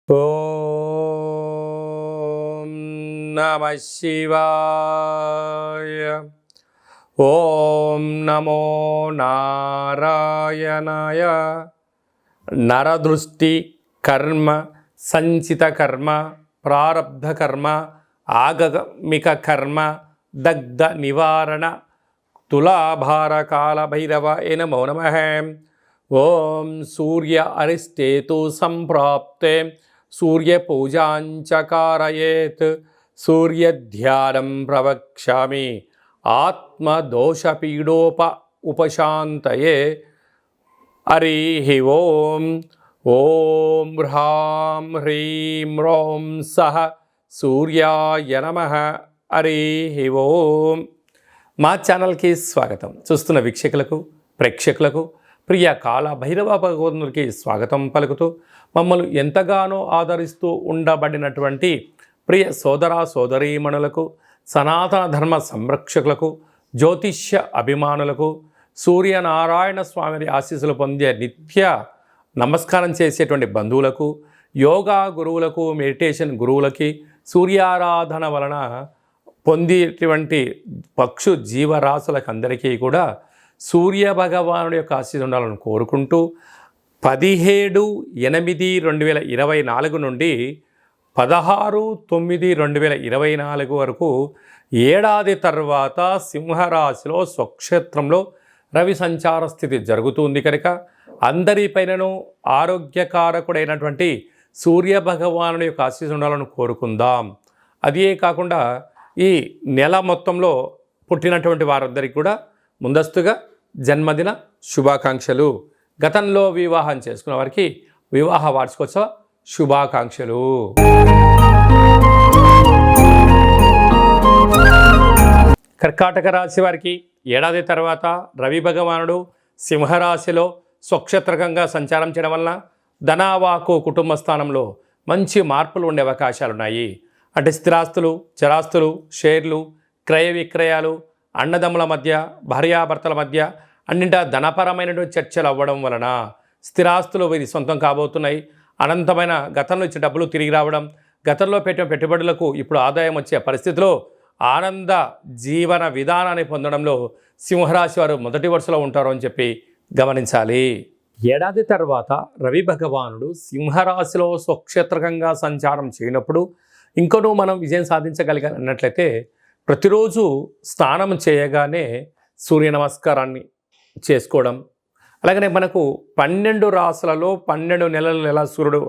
ఓం నమః శివాయ. ఓం నమో నారాయణాయ. నరదృష్టి కర్మ, సంచిత కర్మ, ప్రారబ్ధ కర్మ, ఆగమిక కర్మ, దగ్ధ నివారణ, తులాభార కాల భైరవ నమో నమః. ఓం సూర్య అరిష్టేతు సంప్రాప్తే సూర్యపూజాంచ కారయేత్. సూర్యధ్యానం ప్రవక్ష్యామి ఆత్మదోషపీడోప ఉపశాంతయే. హరి ఓం. ఓం హ్రాం హ్రీం రోం సహ సూర్యాయ నమః. హరి ఓం. మా ఛానల్కి స్వాగతం. చూస్తున్న వీక్షకులకు, ప్రేక్షకులకు, ప్రియ కాల భైరవ భగవంతునికి స్వాగతం పలుకుతూ, మమ్మల్ని ఎంతగానో ఆదరిస్తూ ఉండబడినటువంటి ప్రియ సోదర సోదరీమణులకు, సనాతన ధర్మ సంరక్షకులకు, జ్యోతిష్య అభిమానులకు, సూర్యనారాయణ స్వామి ఆశీస్సులు పొందే నిత్య నమస్కారం చేసేటువంటి బంధువులకు, యోగా గురువులకు, మెడిటేషన్ గురువులకి, సూర్యారాధన వలన పొందేటువంటి పక్షు జీవరాశులకు అందరికీ కూడా సూర్య భగవానుడి యొక్క ఆశీస్సు ఉండాలని కోరుకుంటూ 17/8/2024 నుండి 16/9/2024 వరకు ఏడాది తర్వాత సింహరాశిలో స్వక్షేత్రంలో రవి సంచార స్థితి జరుగుతుంది కనుక అందరిపైనను ఆరోగ్యకారకుడైనటువంటి సూర్య భగవానుడి యొక్క ఆశీస్సు ఉండాలని కోరుకుందాం. అదే కాకుండా ఈ నెల మొత్తంలో పుట్టినటువంటి వారందరికీ కూడా ముందస్తుగా జన్మదిన శుభాకాంక్షలు. గతంలో వివాహం చేసుకున్న వారికి వివాహ వార్షికోత్సవ శుభాకాంక్షలు. కర్కాటక రాశి వారికి ఏడాది తర్వాత రవి భగవానుడు సింహరాశిలో స్వక్షేత్రకంగా సంచారం చేయడం వలన ధనావాకు కుటుంబ స్థానంలో మంచి మార్పులు ఉండే అవకాశాలున్నాయి. అంటే స్థిరాస్తులు, చరాస్తులు, షేర్లు, క్రయ విక్రయాలు, అన్నదమ్ముల మధ్య, భార్యాభర్తల మధ్య అన్నింటా ధనపరమైనటువంటి చర్చలు అవ్వడం వలన స్థిరాస్తులు వీరి సొంతం కాబోతున్నాయి. అనంతమైన గతంలో ఇచ్చిన డబ్బులు తిరిగి రావడం, గతంలో పెట్టిన పెట్టుబడులకు ఇప్పుడు ఆదాయం వచ్చే పరిస్థితిలో ఆనంద జీవన విధానాన్ని పొందడంలో సింహరాశి వారు మొదటి వరుసలో ఉంటారు అని చెప్పి గమనించాలి. ఏడాది తర్వాత రవి భగవానుడు సింహరాశిలో స్వక్షేత్రకంగా సంచారం చేయనప్పుడు ఇంకనూ మనం విజయం సాధించగలిగాలి అన్నట్లయితే ప్రతిరోజు స్నానం చేయగానే సూర్య నమస్కారాన్ని చేసుకోవడం, అలాగనే మనకు 12 రాశులలో 12 నెలలు ఎలా సూర్యుడు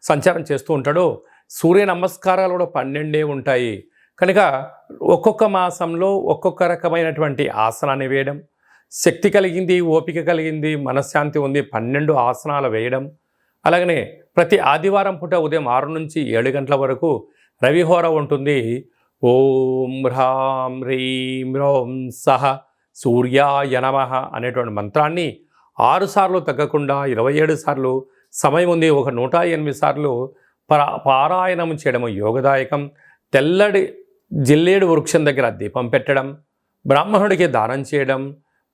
సంచారం చేస్తూ ఉంటాడో సూర్య నమస్కారాలు కూడా 12 ఉంటాయి కనుక ఒక్కొక్క మాసంలో ఒక్కొక్క రకమైనటువంటి ఆసనాన్ని వేయడం, శక్తి కలిగింది, ఓపిక కలిగింది, మనశ్శాంతి ఉంది 12 ఆసనాలు వేయడం, అలాగనే ప్రతి ఆదివారం పూట ఉదయం 6 నుంచి 7 గంటల వరకు రవిహోర ఉంటుంది. ఓం హ్రాం హ్రీం రోం సహ సూర్యాయ నమః అనేటువంటి మంత్రాన్ని 6 సార్లు తగ్గకుండా 27 సార్లు సమయం ఉంది, ఒక 108 సార్లు పారాయణం చేయడం యోగదాయకం. తెల్లటి జిల్లేడు వృక్షం దగ్గర దీపం పెట్టడం, బ్రాహ్మణుడికి దానం చేయడం,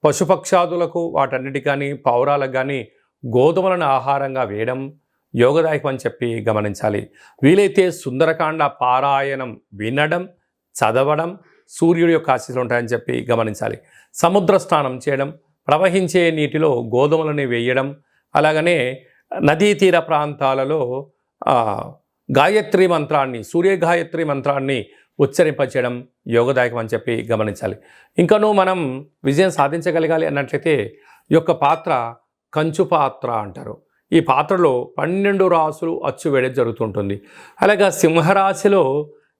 పశుపక్షాదులకు వాటన్నిటికి కానీ పావురాలకు కానీ గోధుమలను ఆహారంగా వేయడం యోగదాయకం అని చెప్పి గమనించాలి. వీలైతే సుందరకాండ పారాయణం వినడం, చదవడం సూర్యుడి యొక్క ఆశీస్సులు ఉంటాయని చెప్పి గమనించాలి. సముద్ర స్నానం చేయడం, ప్రవహించే నీటిలో గోధుమలని వేయడం, అలాగనే నదీ తీర ప్రాంతాలలో గాయత్రి మంత్రాన్ని, సూర్య గాయత్రి మంత్రాన్ని ఉచ్చరింపచేయడం యోగదాయకం అని చెప్పి గమనించాలి. ఇంకనూ మనం విజయం సాధించగలగాలి అన్నట్లయితే ఈ యొక్క పాత్ర కంచు పాత్ర అంటారు. ఈ పాత్రలో 12 రాసులు అచ్చు వేయడం జరుగుతుంటుంది. అలాగే సింహరాశిలో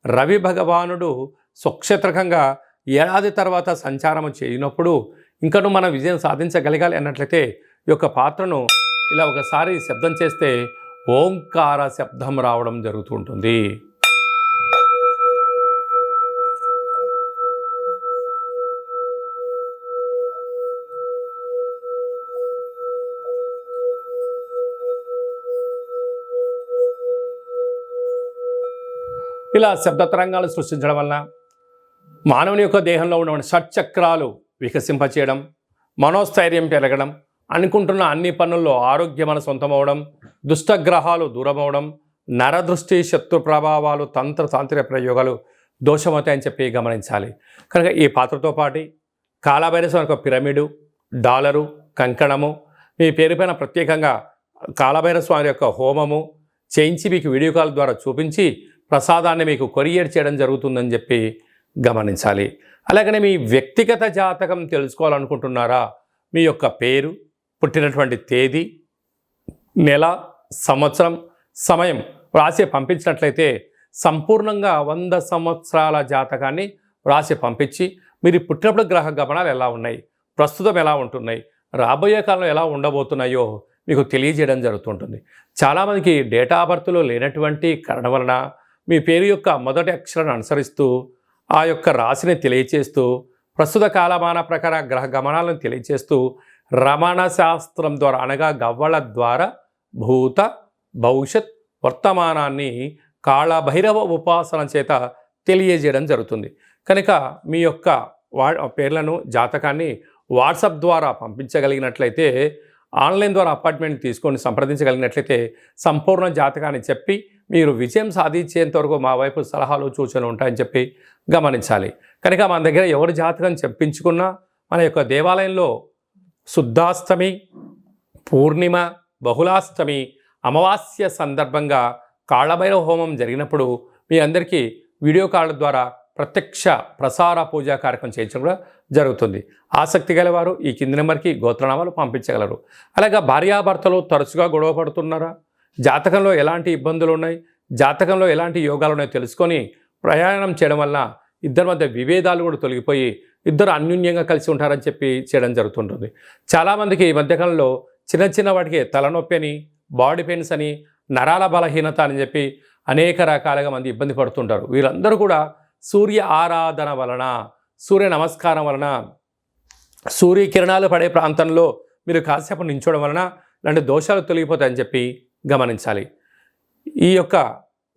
రవి భగవానుడు స్వక్షేత్రకంగా ఏడాది తర్వాత సంచారం చేయనప్పుడు ఇంకనూ మనం విజయం సాధించగలగాలి అన్నట్లయితే ఈ యొక్క పాత్రను ఇలా ఒకసారి శబ్దం చేస్తే ఓంకార శబ్దం రావడం జరుగుతుంటుంది. ఇలా శబ్ద తరంగాలు సృష్టించడం వలన మానవుని యొక్క దేహంలో ఉన్న షట్చక్రాలు వికసింపచేయడం, మనోస్థైర్యం పెరగడం, అనుకుంటున్న అన్ని పనుల్లో ఆరోగ్యం మన సొంతమవడం, దుష్టగ్రహాలు దూరమవడం, నరదృష్టి శత్రు ప్రభావాలు తాంత్రిక ప్రయోగాలు దోషమవుతాయని చెప్పి గమనించాలి. కనుక ఈ పాత్రతో పాటు కాలభైరవ ఒక పిరమిడు, డాలరు, కంకణము, మీ పేరు పైన ప్రత్యేకంగా కాలభైరవ స్వామి యొక్క హోమము చేయించి మీకు వీడియో కాల్ ద్వారా చూపించి ప్రసాదాన్ని మీకు కొరియర్ చేయడం జరుగుతుందని చెప్పి గమనించాలి. అలాగనే మీ వ్యక్తిగత జాతకం తెలుసుకోవాలనుకుంటున్నారా? మీ యొక్క పేరు, పుట్టినటువంటి తేదీ, నెల, సంవత్సరం, సమయం రాసి పంపించినట్లయితే సంపూర్ణంగా 100 సంవత్సరాల జాతకాన్ని రాసి పంపించి మీరు పుట్టినప్పుడు గ్రహ గమనాలు ఎలా ఉన్నాయి, ప్రస్తుతం ఎలా ఉంటున్నాయి, రాబోయే కాలంలో ఎలా ఉండబోతున్నాయో మీకు తెలియజేయడం జరుగుతుంటుంది. చాలామందికి డేటా ఆఫ్ బర్త్లో లేనటువంటి కారణం వలన మీ పేరు యొక్క మొదటి అక్షరాన్ని అనుసరిస్తూ ఆ యొక్క రాశిని తెలియచేస్తూ ప్రస్తుత కాలమాన ప్రకార గ్రహ గమనాలను తెలియచేస్తూ రమణ శాస్త్రం ద్వారా అనగా గవ్వల ద్వారా భూత భవిష్యత్ వర్తమానాన్ని కాళభైరవ ఉపాసన చేత తెలియజేయడం జరుగుతుంది. కనుక మీ యొక్క పేర్లను జాతకాన్ని వాట్సాప్ ద్వారా పంపించగలిగినట్లయితే, ఆన్లైన్ ద్వారా అపాయింట్మెంట్ తీసుకొని సంప్రదించగలిగినట్లయితే సంపూర్ణ జాతకాన్ని చెప్పి మీరు విజయం సాధించేంత వరకు మా వైపు సలహాలు సూచనలు ఉంటాయని చెప్పి గమనించాలి. కనుక మన దగ్గర ఎవరి జాతకం చెప్పించుకున్నా మన యొక్క దేవాలయంలో శుద్ధాష్టమి, పూర్ణిమ, బహుళాష్టమి, అమావాస్య సందర్భంగా కాళభైరవ హోమం జరిగినప్పుడు మీ అందరికీ వీడియో కాల్ ద్వారా ప్రత్యక్ష ప్రసార పూజా కార్యక్రమం చేయించడం కూడా జరుగుతుంది. ఆసక్తి గలవారు ఈ కింది నెంబర్కి గోత్రనామాలు పంపించగలరు. అలాగే భార్యాభర్తలు తరచుగా గొడవ పడుతున్నారా? జాతకంలో ఎలాంటి ఇబ్బందులు ఉన్నాయి, జాతకంలో ఎలాంటి యోగాలు ఉన్నాయో తెలుసుకొని ప్రయాణం చేయడం వల్ల ఇద్దరి మధ్య విభేదాలు కూడా తొలగిపోయి ఇద్దరు అన్యోన్యంగా కలిసి ఉంటారని చెప్పి చేయడం జరుగుతుంటుంది. చాలామందికి ఈ మధ్యకాలంలో చిన్న వాటికి తలనొప్పి అని, బాడీ పెయిన్స్ అని, నరాల బలహీనత అని చెప్పి అనేక రకాలుగా మంది ఇబ్బంది పడుతుంటారు. వీరందరూ కూడా సూర్య ఆరాధన వలన, సూర్య నమస్కారం వలన, సూర్యకిరణాలు పడే ప్రాంతంలో మీరు కాసేపు నించోవడం వలన ఇలాంటి దోషాలు తొలగిపోతాయని చెప్పి గమనించాలి. ఈ యొక్క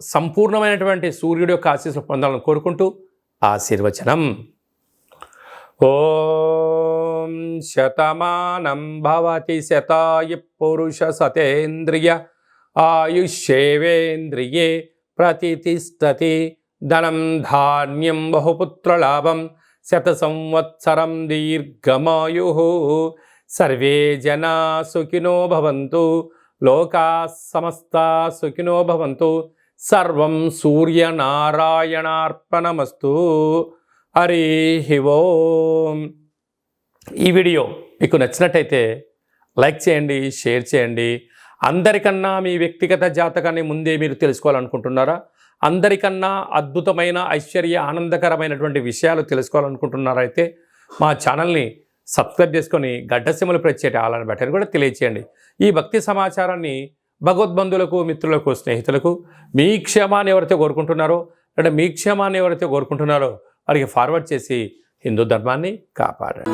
సంపూర్ణమైనటువంటి సూర్యుడి యొక్క ఆశీస్సులు పొందాలని కోరుకుంటూ ఆశీర్వచనం. ఓం శతమానం భవతి శతాయు పురుష సతేంద్రియ ఆయుష్యేవేంద్రియే ప్రతితిష్టతి ధనం ధాన్యం బహుపుత్రలాభం శత సంవత్సరం దీర్ఘమాయు. సర్వే జనా సుఖినో భవంతు, లోకా సమస్తా సుఖినో భవంతు. సర్వం సూర్యనారాయణార్పణమస్తు. హరి ఓం. ఈ వీడియో మీకు నచ్చినట్టయితే లైక్ చేయండి, షేర్ చేయండి. అందరికన్నా మీ వ్యక్తిగత జాతకాన్ని ముందే మీరు తెలుసుకోవాలనుకుంటున్నారా? అందరికన్నా అద్భుతమైన ఐశ్వర్య ఆనందకరమైనటువంటి విషయాలు తెలుసుకోవాలనుకుంటున్నారైతే మా ఛానల్ని సబ్స్క్రైబ్ చేసుకొని గడ్డసీమలు ప్రెస్ చేయండి, ఆలని బటన్ కూడా తెలియచేయండి. ఈ భక్తి సమాచారాన్ని భగవద్బంధులకు, మిత్రులకు, స్నేహితులకు మీ క్షేమాన్ని ఎవరైతే కోరుకుంటున్నారో లేదా మీ క్షేమాన్ని ఎవరైతే కోరుకుంటున్నారో వారికి ఫార్వర్డ్ చేసి హిందూ ధర్మాన్ని కాపాడండి.